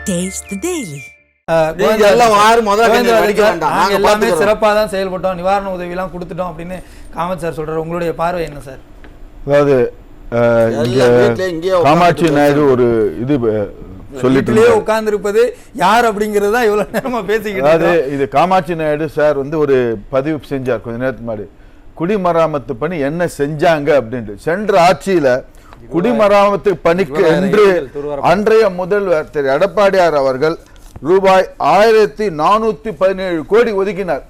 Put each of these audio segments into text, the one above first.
Taste the Daily. எல்லாமே சிறப்பாக தான் செயல்பட்டோம், நிவாரண உதவி எல்லாம் கொடுத்துட்டோம் அப்படின்னு காமத் சார் சொல்றாரு. உங்களுடைய பார்வை என்ன சார்? அதாவது காமாட்சி நாயுடு ஒரு இது சொல்லிட்டு உட்கார்ந்து இருப்பது யார் அப்படிங்கிறது தான் இவ்வளவு நேரமா பேசிக்கிட்டு. அதாவது இது காமாட்சி நாயுடு சார் வந்து ஒரு பதிவு செஞ்சார் கொஞ்ச நேரத்துக்கு முன்னாடி. குடிமராமத்து பணி என்ன செஞ்சாங்க அப்படின்ட்டு. சென்ற ஆட்சியில குடிமராமத்து பணிக்கு என்று அன்றைய முதல்வர் திரு எடப்பாடியார் அவர்கள் ரூபாய் 1417 கோடி ஒதுக்கினார்.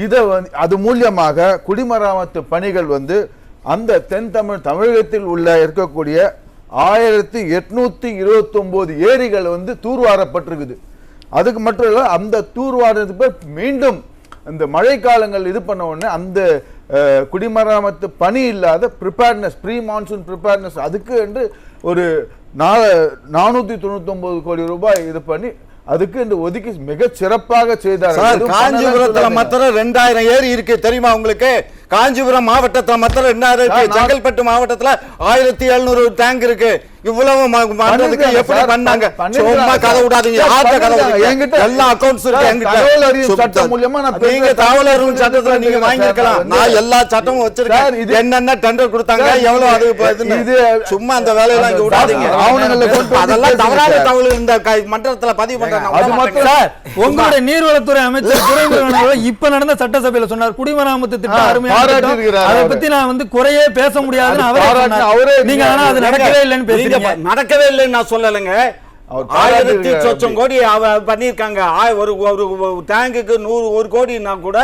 இதை அது மூலியமாக குடிமராமத்து பணிகள் வந்து அந்த தமிழகத்தில் உள்ள இருக்கக்கூடிய 1829 ஏரிகள் வந்து தூர்வாரப்பட்டிருக்குது. அதுக்கு மட்டும் இல்ல, அந்த தூர்வாரத்துக்கு மீண்டும் இந்த மழை காலங்கள் இது பண்ண உடனே அந்த குடிமராமத்து பணி இல்லாத ப்ரிப்பேர்னஸ், ப்ரீ மான்சூன் ப்ரிப்பேர்னஸ், அதுக்கு என்று ஒரு 499 கோடி ரூபாய் இது பண்ணி அதுக்கு என்று ஒதுக்கி மிக சிறப்பாக செய்தார். காஞ்சிபுரத்துல மாத்திரம் 2000 ஏரி இருக்கு தெரியுமா உங்களுக்கு? காஞ்சிபுரம் மாவட்டத்துல மாத்திரம் 2000 இருக்கு. செங்கல்பட்டு மாவட்டத்துல 1700 டேங்க் இருக்கு. இவ்வளவு எப்படி பண்ணாங்க? சும்மா கதை விடாதீங்க. எல்லா அக்கவுண்ட்ஸ் இருக்கு என்கிட்ட. சட்டம் மூலமா நீங்க தகவல் அறியும் சட்டத்துல நீங்க வாங்கிக்கலாம். நான் எல்லா சட்டமும் வச்சிருக்கேன். என்னென்ன டெண்டர் கொடுத்தாங்க, எவ்வளவு அது சும்மா அந்த வேலையெல்லாம் இங்க விடாதீங்க. அதெல்லாம் தவறான தகவல் இந்த மன்றத்துல பதிவு பண்றாங்க. உங்களுடைய நீர்வளத்துறை அமைச்சர் துரைமுருகன் இப்ப நடந்த சட்டசபையில சொன்னார், குடிமராமத்து திட்டம் அருமையா, அதை பத்தி நான் வந்து குறையே பேச முடியாதுன்னு அவரே. நீங்க ஆனா அது நடக்கவே இல்லைன்னு பேசுறீங்க. நடக்கவே இல்லைன்னு நான் சொல்லலைங்க. 1000 கோடி பண்ணிருக்காங்க. ஒரு டேங்குக்கு 100 கோடினா கூட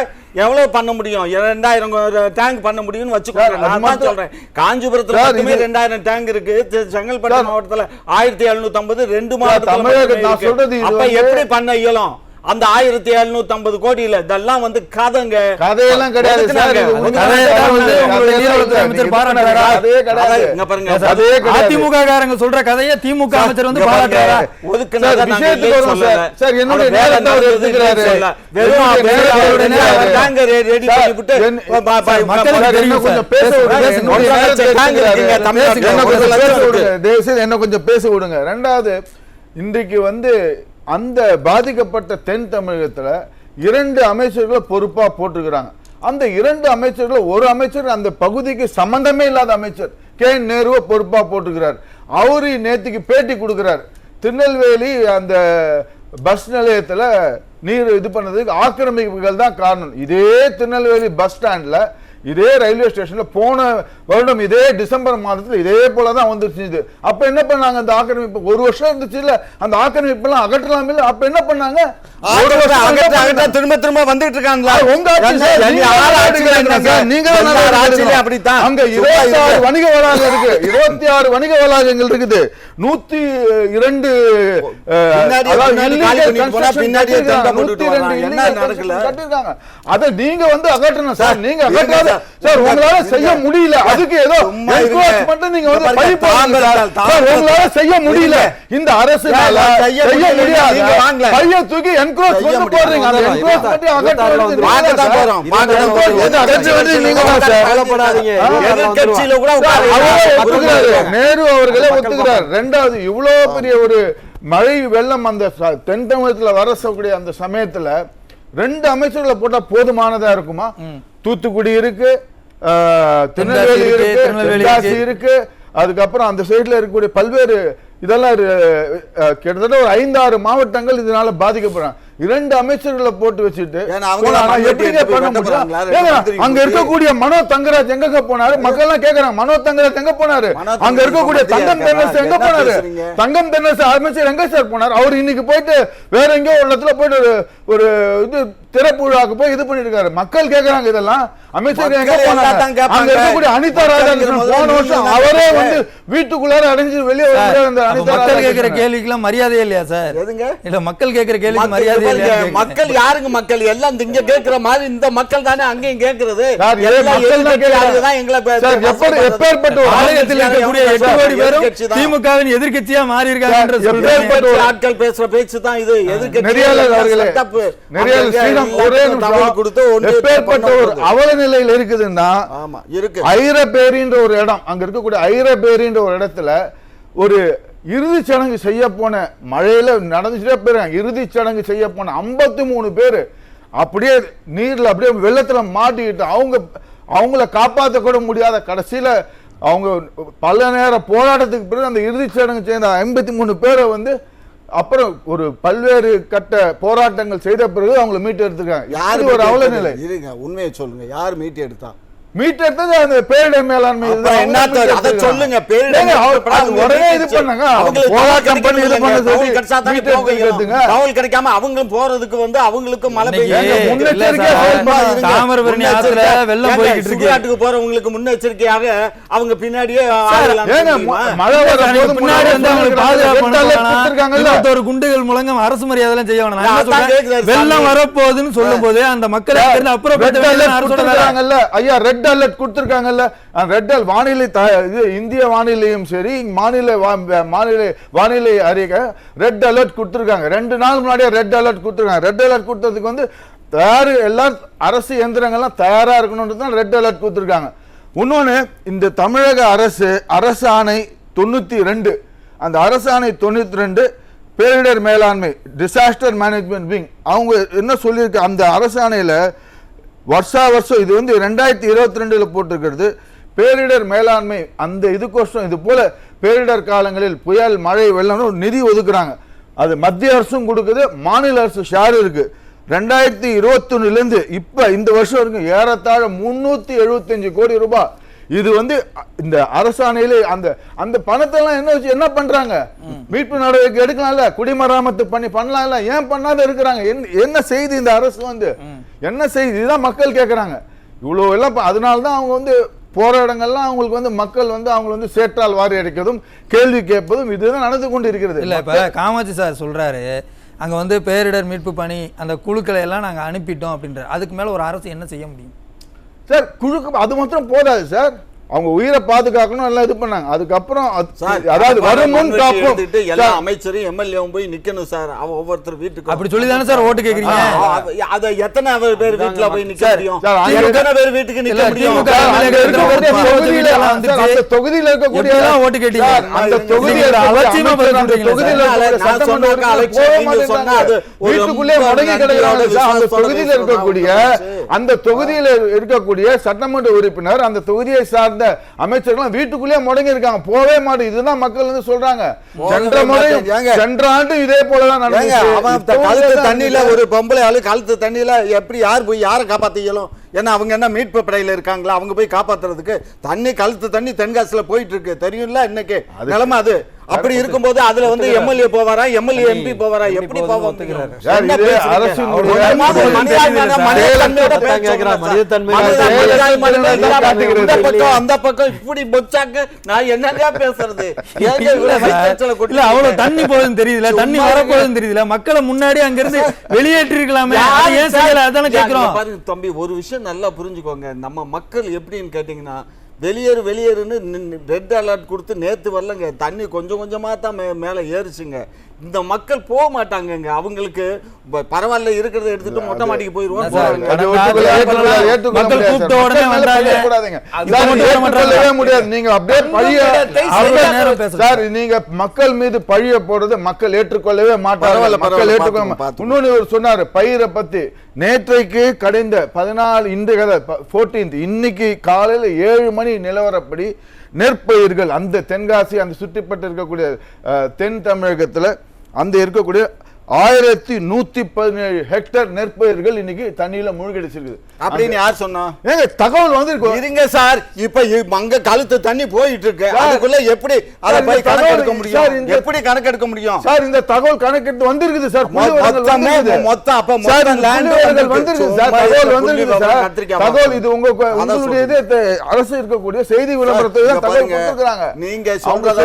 எவ்வளவு பண்ண முடியும்? 2000 டேங்க் பண்ண முடியும்னு வச்சுக்கோங்க. நான் தான் சொல்றேன், காஞ்சிபுரத்துல 2000 டேங்க் இருக்கு. செங்கல்பட்டு மாவட்டத்துல 1750, 2 மாவட்டத்துல. அப்ப எப்படி பண்ண இயலும்? அந்த 1750 கோடியில இதெல்லாம் வந்து கதையெல்லாம் கிடையாது. அதிமுக காரங்க சொல்ற கதையை திமுக அமைச்சர் வந்து பாராட்டுறாரா? என்ன கொஞ்சம் பேச விடுங்க. ரெண்டாவது, இன்றைக்கு வந்து அந்த பாதிக்கப்பட்ட தென் தமிழகத்துல 2 அமைச்சர்களை பொறுப்பா போட்டுக்கிறாங்க. அந்த 2 அமைச்சர்கள், ஒரு அமைச்சர் அந்த பகுதிக்கு சம்பந்தமே இல்லாத அமைச்சர் கே நேருவை பொறுப்பா போட்டுக்கிறார். அவரு நேற்றுக்கு பேட்டி கொடுக்கிறார். திருநெல்வேலி அந்த பஸ் நிலையத்துல நீர் இது பண்ணதுக்கு ஆக்கிரமிப்புகள் தான் காரணம். இதே திருநெல்வேலி பஸ் ஸ்டாண்ட்ல, இதே ரயில்வே ஸ்டேஷன்ல போன வருடம் இதே டிசம்பர் மாதத்துல இதே போலதான் வந்துருச்சு. அப்ப என்ன பண்ணாங்க? அந்த ஆக்கிரமிப்பு 1 வருஷம் இருந்துச்சு இல்ல, அந்த ஆக்கிரமிப்பு எல்லாம் அகற்றலாம் இல்ல. அப்ப என்ன பண்ணாங்க? திரும்ப திரும்ப வந்துட்டு இருக்காங்களா? அப்படித்தான். அங்க 26 வணிக வளாகம் இருக்கு. 26 வணிக வளாகங்கள் இருக்குது. 102 கட்டிருக்காங்க. அதை நீங்க வந்து அகற்றணும் சார். நீங்க அகற்றாத சார், உங்களால செய்ய முடியல. அதுக்கு ஏதோ மட்டும் நீங்க வந்து உங்களால செய்ய முடியல. இந்த அரசு செய்ய முடியாது. பைய தூக்கி என்க்ரோச் பண்ணி போடுறீங்க. அந்த என்க்ரோச் பண்ணி நேரு அவர்களே ஒத்துக்கிறார். ரெண்டாவது, இவ்வளவு பெரிய ஒரு மழை வெள்ளம் அந்த தென் தமிழகத்துல வரக்கூடிய அந்த சமயத்துல 2 அமைச்சர்களை போட்டா போதுமானதா இருக்குமா? தூத்துக்குடி இருக்கு, திருநெல்வேலி இருக்கு, தென்காசி இருக்கு, அதுக்கப்புறம் அந்த சைட்ல இருக்கக்கூடிய பல்வேறு இதெல்லாம் கிட்டத்தட்ட ஒரு 5-6 மாவட்டங்கள் இதனால பாதிக்கப்படுறாங்க. 2 அமைச்சர்களை போட்டு வச்சுட்டு அங்க இருக்கக்கூடிய மனோ தங்கராஜ் எங்க போனாரு? மக்கள் எல்லாம் கேக்குறாங்க, மனோ தங்கராஜ் எங்க போனாரு? அங்க இருக்கக்கூடிய தங்கம் தென்னரசு எங்க போனாரு? தங்கம் தென்னரசு அமைச்சர் எங்க சார் போனாரு? அவர் இன்னைக்கு போயிட்டு வேற எங்கேயோ ஒரு இடத்துல போயிட்டு ஒரு இது திறப்பு விழாக்கு போய் இது பண்ணிட்டு இருக்காரு. மக்கள் கேக்குறாங்க இதெல்லாம். அமைச்சர் எங்க போனாங்க? அங்க இருக்கக்கூடிய அனிதா ராதாகிருஷ்ணன் போன வருஷம் அவரே வந்து வீட்டுக்குள்ளார அடைஞ்சு வெளியே மக்கள் கேட்கிற கேள்விக்கெல்லாம் மரியாதை இல்லையா சார்? இல்ல, மக்கள் கேட்கிற கேள்விக்கு மரியாதை. மக்கள் யாருங்க? மக்கள் எல்லாம் இங்க கேட்கிற மாதிரி இந்த மக்கள் தானே அங்கேயும் கேட்கிறது. திமுகவின் எதிர்கட்சியா மாறி இருக்காங்க. ஆட்கள் பேசுற பேச்சு தான் இது. அவல நிலையில் இருக்குதுன்னா, ஐரபேரின்ற ஒரு இடம், அங்க இருக்கக்கூடிய ஐரபேரின்ற ஒரு இடத்துல ஒரு இறுதி சடங்கு செய்ய போன மழையில நடந்துச்சுட்டே போயிருக்காங்க. இறுதி சடங்கு செய்ய போன 53 பேர் அப்படியே நீர்ல அப்படியே வெள்ளத்துல மாட்டிக்கிட்டு அவங்கள காப்பாற்ற கூட முடியாத கடைசியில அவங்க பல நேர போராட்டத்துக்கு பிறகு அந்த இறுதி சடங்கு செய்த 53 பேரை வந்து அப்புறம் ஒரு பல்வேறு கட்ட போராட்டங்கள் செய்த பிறகு அவங்களை மீட்டு எடுத்துருக்காங்க. யாரு ஒரு அவல நிலை இருங்க, உண்மையை சொல்லுங்க, யார் மீட்டு எடுத்தா? மீட் எடுத்தது அந்த பேரிடர் மேலாண்மை சொல்லுங்க. உடனே இது பண்ணாங்க, போராட்டம் பண்ணி இது பண்ண தகவல் கிடைக்காம அவங்களும் போறதுக்கு வந்து அவங்களுக்கும் மழை தாமிரபரணி ஆத்துல வெள்ளம் போய்கிட்டு இருக்கு. சுடுகாட்டுக்கு போறவங்களுக்கு முன்னெச்சரிக்கையாக அவங்க பின்னாடியே மழை வர பின்னாடி வந்து அவங்களுக்கு பாதுகாப்பு ஒரு குண்டுகள் முழங்கம் அரசு மரியாதை செய்ய வேணும். வெள்ளம் வரப்போகுதுன்னு சொல்லும் போது அந்த மக்களை அப்புறம் ஐயா ரெட் அலர்ட் கொடுத்திருக்காங்கல்ல. ரெட் அலர்ட் வானிலை இந்திய வானிலையும் சரி வானிலை அறிக்கை ரெட் அலர்ட் கொடுத்திருக்காங்க. 2 நாள் முன்னாடியே ரெட் அலர்ட் கொடுத்திருக்காங்க. ரெட் அலர்ட் கொடுத்ததுக்கு வந்து எல்லாரும் அரசு இயந்திரங்கள்லாம் தயாரா இருக்கணும்ன்றது தான் ரெட் அலர்ட் கொடுத்திருக்காங்க. இன்னொன்னு, இந்த தமிழக அரசு ஆணை 92, அந்த அரசு ஆணை 92 பேரிடர் மேலாண்மை டிசாஸ்டர் மேனேஜ்மெண்ட் விங் அவங்க என்ன சொல்லியிருக்க, அந்த அரசு ஆணையில வருஷம் இது வந்து 2022 போட்டிருக்கிறது. பேரிடர் மேலாண்மை அந்த இதுக்கோசம் இது போல பேரிடர் காலங்களில் புயல் மழை வெள்ளம் நிதி ஒதுக்குறாங்க. அது மத்திய அரசும் கொடுக்குது, மாநில அரசு ஷேர் இருக்கு. 2021 இப்ப இந்த வருஷம் இருக்கு ஏறத்தாழ 375 கோடி ரூபாய். இது வந்து இந்த அரசாணையிலே அந்த பணத்தை எல்லாம் என்ன பண்றாங்க? மீட்பு நடவடிக்கை எடுக்கலாம்ல, குடிமராமத்து பண்ணலாம்ல, ஏன் பண்ணாத இருக்கிறாங்க? என்ன செய்தி இந்த அரசு வந்து என்ன செய்தி? இதுதான் மக்கள் கேட்கறாங்க. இவ்வளவு எல்லாம் அதனால்தான் அவங்க வந்து போற இடங்கள்லாம் அவங்களுக்கு வந்து மக்கள் வந்து அவங்க வந்து சேற்றால் வாரி அடிக்கிறதும் கேள்வி கேட்பதும் இதுதான் நடந்து கொண்டு இருக்கிறது. இல்ல இப்ப காமாட்சி சார் சொல்றாரு அங்க வந்து பேரிடர் மீட்பு பணி அந்த குழுக்களை எல்லாம் நாங்க அனுப்பிட்டோம் அப்படின்ற, அதுக்கு மேல ஒரு அரசு என்ன செய்ய முடியும் சார்? குழுக்கு அது மாத்திரம் போதாது சார், அவங்க உயிரை பாதுகாக்கணும் எல்லாம் இது பண்ணாங்க. அதுக்கப்புறம் அதாவது வருமுன் காப்போம் எல்லா அமைச்சரும் எம்எல்ஏவும் போய் நிக்கணும் சார். ஒவ்வொருத்தர் வீட்டுக்கு அப்படி சொல்லி தானே சார் ஓட்டு கேக்குறீங்க? அத எத்தனை பேர் வீட்டுல போய் நிக்க முடியும்? எத்தனை பேர் வீட்டுக்கு நிக்க முடியும்? தொகுதியில இருக்கக்கூடிய ஓட்டு கேட்டீங்க, அந்த தொகுதியில வீட்டுக்குள்ளே முடங்கி கிடக்கிறாங்க. அந்த தொகுதியில இருக்கக்கூடிய சட்டமன்ற உறுப்பினர் அந்த தொகுதியை சார்ந்த அமைச்சர்கள் வீட்டுக்குள்ளே முடங்கி இருக்காங்க, போவே மாட்டேங்குது. இதுதான் மக்கள் வந்து சொல்றாங்க. சென்ற ஆண்டு இதே போலதான் நடந்துச்சு. தண்ணியில ஒரு பொம்பளை ஆளு கழுத்து தண்ணியில எப்படி யார் போய் யாரை காப்பாத்த இயலும்? ஏன்னா அவங்க என்ன மீட்பு படையில இருக்காங்களா? அவங்க போய் காப்பாத்துறதுக்கு தண்ணி கழுத்து தண்ணி தென்காசில போயிட்டு இருக்கு தெரியும்ல இன்னைக்கு நிலைமை அது. அப்படி இருக்கும்போது அதுல வந்து எம்எல்ஏ போவாரா, எம்எல்ஏ எம்பி போவாரா, எப்படி போவாங்க? அந்த பக்கம் இப்படி பொச்சாக்க நான் என்னங்க பேசுறது? அவ்வளவு தண்ணி போகுதுன்னு தெரியல, தண்ணி வரப்போகுதுன்னு தெரியல, மக்களை முன்னாடி அங்க இருந்து வெளியேற்றிருக்கலாமே, ஏன் செய்யல? அதான கேக்குறோம். பாருங்க தம்பி, ஒரு விஷயம் நல்லா புரிஞ்சுக்கோங்க. நம்ம மக்கள் எப்படின்னு கேட்டீங்கன்னா வெளியேறுன்னு ரெட் அலர்ட் கொடுத்து நேத்து வரலங்க, தண்ணி கொஞ்சம் கொஞ்சமா தான் மேல ஏறிச்சுங்க. இந்த மக்கள் போக மாட்டாங்க. அவங்களுக்கு பரவாயில்ல இருக்கிறத எடுத்துட்டு மொட்டை மாடிக்கு போயிருவோம். நீங்க மக்கள் மீது பழிய போடுறது மக்கள் ஏற்றுக்கொள்ளவே மாட்டாங்க. இன்னொன்னு சொன்னாரு பயிரை பத்தி, நேற்றைக்கு கடைந்த 14 இன்னைக்கு காலையில 7 மணி நிலவரப்படி நெற்பயிர்கள் அந்த தென்காசி அந்த சுற்றிப்பட்டு இருக்கக்கூடிய தென் தமிழகத்துல அந்த இருக்கக்கூடிய 1117 ஹெக்டேர் நெற்பயிர்கள் இன்னைக்கு தண்ணியில மூழ்கடிச்சிருக்கு அப்படின்னு யார் சொன்னா? ஏங்க தகவல் வந்து இருங்க சார், இப்ப அங்க கழுத்து தண்ணி போயிட்டு இருக்கு, அதுக்குள்ள எப்படி அதை போய் கணக்கெடுக்க முடியும்? எப்படி கணக்கெடுக்க முடியும் சார்? இந்த தகவல் கணக்கெடுத்து வந்திருக்குது சார். மொத்தம் அப்ப வந்திருக்கு சார், தகவல் வந்திருக்கு சார். தகவல் இது உங்களுடைய அரசு இருக்கக்கூடிய செய்தி விளம்பரத்தை தான் தகவல் கொடுத்துறாங்க. நீங்க சொல்றத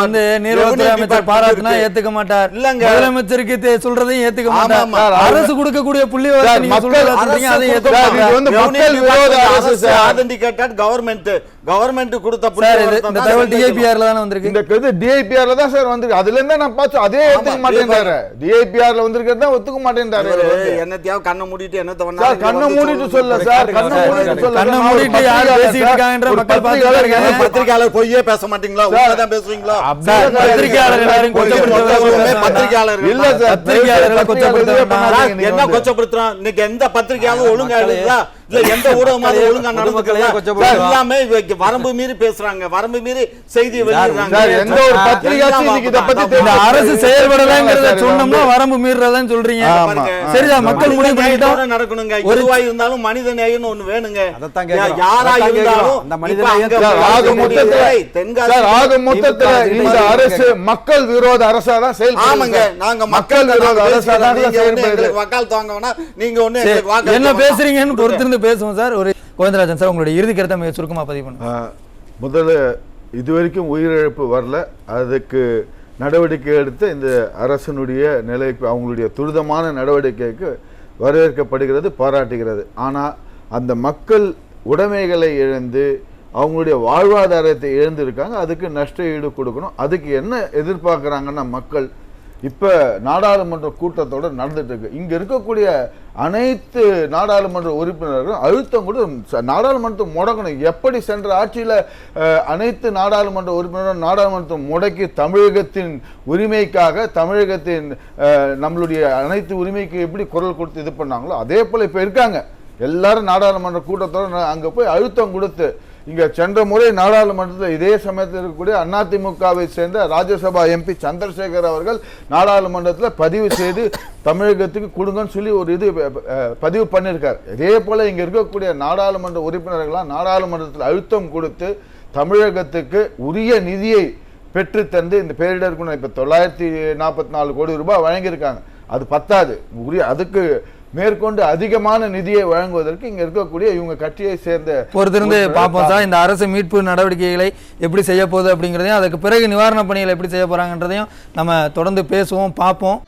வந்து நீர்வளத்துறை அமைச்சர் பாராட்டினா ஏத்துக்க மாட்டார். இல்லங்க. முதலமைச்சருக்கு சொல்றதையும் ஏத்துக்க மாட்டார். ஆமா. அரசு கொடுக்கக்கூடிய புள்ளி விவரத்தை நீங்க சொல்றதா சொல்றீங்க, அதையும் ஏத்துக்க சார், இது மாட்டார். வந்து மக்கள் விரோத அரசு சார். ஆதென்டிகேட்டட் கவர்மெண்ட் கொடுத்த புள்ளி சார், விவரத்தை இந்த தான் தகவல் சேர்த்துக்கணும். டிஐபிஆர்ல தானே வந்திருக்கு. இந்த கருத்து டிஐபிஆர்ல தான் சார் வந்திருக்கு. அதுல இருந்தா நான் பார்த்தோம், அதே ஏத்துக்க மாட்டேன்றாரு. டிஐபிஆர்ல வந்திருக்கிறதா ஒத்துக்க மாட்டேன்றாரு. என்னத்தையாவது கண்ணை மூடிட்டு என்னத்த வேணாலும் சார், கண்ணை மூடிட்டு சொல்ல சார், கண்ணை மூடிட்டு சொல்ல. கண்ணை மூடிட்டு யார் பேசிட்டு இருக்காங்கன்ற மக்கள் பார்த்துட்டு இருக்காங்க. பத்திரிகையாளர் பொய்யே பேச மாட்டீங்களா? உண்மைதான் பேசுவீங்களா? சார், பத்திரிகையாளர் எல்லாரும் கொச்சப்படுத்துறவங்க பத்திரிகையாளர் இல்ல சார், பத்திரிகையாளர்களை கொச்சப்படுத்துறாங்க. என்ன கொச்சப்படுத்துறான்? இன்னைக்கு எந்த பத்திரிகையாலும் ஒழுங்கா எழுதுதா? இல்ல எந்த ஊடகமாவது ஒழுங்கா நடந்துக்கிறதா? எல்லாமே வரம்பு மீறி பேசுறாங்க, வரம்பு மீறி செய்தியை வெளியிடுறாங்க. சார், எந்த ஒரு பத்திரிகையாச்சும் இன்னைக்கு இத பத்தி இந்த அரசு செயல்படலங்கிறத சொன்னோம்னா வரம்பு மீறலன்னு சொல்றீங்க. ஆமா. சரிதான், மக்கள் முடிவு பண்ணிட்டோம். நடக்கணுங்க. எதுவா இருந்தாலும் மனித நேயம்னு ஒண்ணு வேணுங்க. அதைத்தான் கேக்குறோம். யாரா அதைத்தான் இருந்தாலும் கேக்குறோம். அந்த மனித இப்ப நேயம் அங்க சார், ஆக மொத்தத்துல சார், ஆக மொத்தத்துல இந்த அரசு மக்கள் விரோத அரசா தான் ஆமாங்க. செயல்படுது. நாங்க மக்கள் விரோத அரசா தான் செயல்படுது. வக்கால் தாங்கவனா நீங்க ஒண்ணு எங்களுக்கு சரி, வாக்களிக்க என்ன வேணாம். பேசுறீங்கன்னு பொறுத்திருந்து பேசுவோம் சார். ஒரு கோவிந்தராஜன் சார், உங்களுடைய இறுதி கருத்தை மிக சுருக்கமா பதிவு பண்ணுங்க. முதல்ல இதுவரைக்கும் உயிரிழப்பு வரல, அதுக்கு நடவடிக்கை எடுத்த இந்த அரசனுடைய நிலைக்கு, அவங்களுடைய துரிதமான நடவடிக்கைக்கு வரவேற்கப்படுகிறது, பாராட்டுகிறது. ஆனால் அந்த மக்கள் உடைமைகளை இழந்து அவங்களுடைய வாழ்வாதாரத்தை இழந்திருக்காங்க, அதுக்கு நஷ்ட ஈடு கொடுக்கணும். அதுக்கு என்ன எதிர்பார்க்குறாங்கன்னா மக்கள், இப்போ நாடாளுமன்ற கூட்டத்தொடர் நடந்துட்டு இருக்கு. இங்கே இருக்கக்கூடிய அனைத்து நாடாளுமன்ற உறுப்பினர்களும் அழுத்தம் கூட நாடாளுமன்றத்தை முடக்கணும். எப்படி சென்ற ஆட்சியில் அனைத்து நாடாளுமன்ற உறுப்பினரும் நாடாளுமன்றத்தை முடக்கி தமிழகத்தின் உரிமைக்காக, தமிழகத்தின் நம்மளுடைய அனைத்து உரிமைக்கு எப்படி குரல் கொடுத்து இது பண்ணாங்களோ அதே போல் இப்போ இருக்காங்க. எல்லாரும் நாடாளுமன்ற கூட்டத்தொடர் அங்கே போய் அழுத்தம் கொடுத்து, இங்க சென்ற முறை நாடாளுமன்றத்தில் இதே சமயத்தில் இருக்கக்கூடிய அதிமுகவை சேர்ந்த ராஜ்யசபா எம்பி சந்திரசேகர் அவர்கள் நாடாளுமன்றத்தில் பதிவு செய்து தமிழகத்துக்கு கொடுங்கன்னு சொல்லி ஒரு இது பதிவு பண்ணியிருக்கார். இதே போல இங்க இருக்கக்கூடிய நாடாளுமன்ற உறுப்பினர்களாம் நாடாளுமன்றத்தில் அழுத்தம் கொடுத்து தமிழகத்துக்கு உரிய நிதியை பெற்று தந்து இந்த பேரிடருக்கு இப்ப 944 கோடி ரூபாய் வழங்கியிருக்காங்க. அது பத்தாது, உரிய அதுக்கு மேற்கொண்டு அதிகமான நிதியை வழங்குவதற்கு இங்க இருக்கக்கூடிய இவங்க கட்சியை சேர்ந்த பொறுத்திருந்து பார்ப்போம் சார். இந்த அரசு மீட்பு நடவடிக்கைகளை எப்படி செய்ய போகுது அப்படிங்கிறதையும், அதுக்கு பிறகு நிவாரண பணிகளை எப்படி செய்ய போறாங்கன்றதையும் நம்ம தொடர்ந்து பேசுவோம், பார்ப்போம்.